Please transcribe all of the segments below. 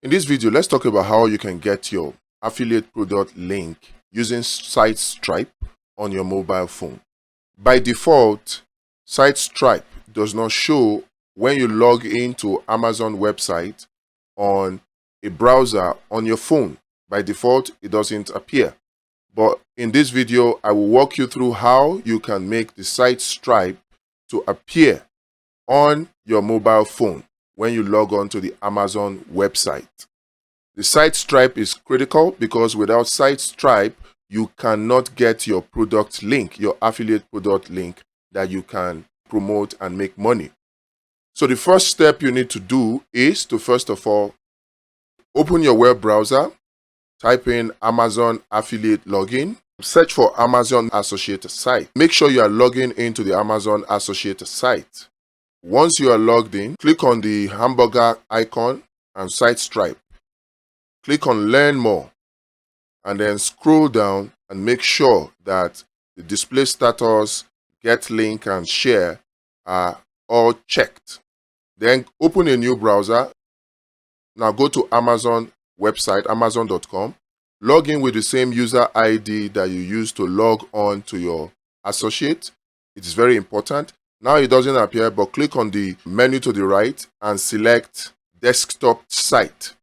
In this video, let's talk about how you can get your affiliate product link using SiteStripe on your mobile phone. By default, SiteStripe does not show when you log into Amazon website on a browser on your phone. By default, it doesn't appear. But in this video, I will walk you through how you can make the SiteStripe to appear on your mobile phone when you log on to the Amazon website. The SiteStripe is critical because without SiteStripe, you cannot get your product link, your affiliate product link that you can promote and make money. So the first step you need to do is to first of all, open your web browser, type in Amazon affiliate login, search for Amazon associated site. Make sure you are logging into the Amazon associated site. Once you are logged in, click on the hamburger icon and SiteStripe. Click on Learn More and then scroll down and make sure that the display status, get link and share are all checked. Then open a new browser. Now go to Amazon website, amazon.com. Log in with the same user ID that you used to log on to your associate. It is very important. Now it doesn't appear, but click on the menu to the right and select desktop site.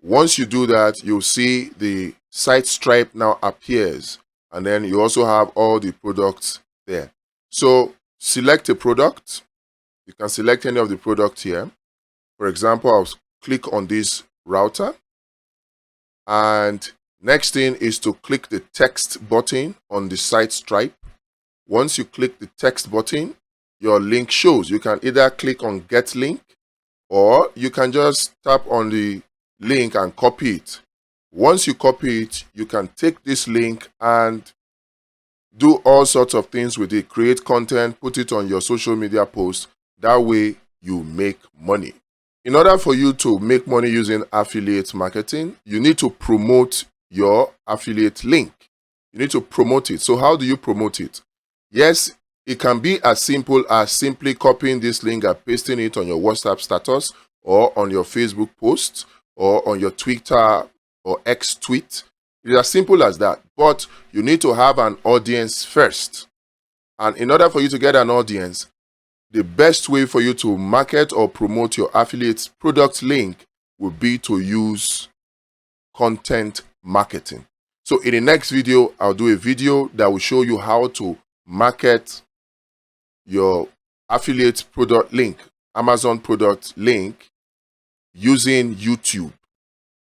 Once you do that, you'll see the SiteStripe now appears, and then you also have all the products there. So select a product. You can select any of the products here. For example, I'll click on this router, and next thing is to click the text button on the SiteStripe. Once you click the text button, your link shows. You can either click on Get Link, or you can just tap on the link and copy it. Once you copy it, you can take this link and do all sorts of things with it. Create content, put it on your social media posts. That way you make money. In order for you to make money using affiliate marketing, you need to promote your affiliate link. You need to promote it. So how do you promote it? Yes, it can be as simple as simply copying this link and pasting it on your WhatsApp status or on your Facebook post or on your Twitter or X tweet. It is as simple as that. But you need to have an audience first. And in order for you to get an audience, the best way for you to market or promote your affiliate product link would be to use content marketing. So in the next video, I'll do a video that will show you how to market your affiliate product link, Amazon product link, using YouTube.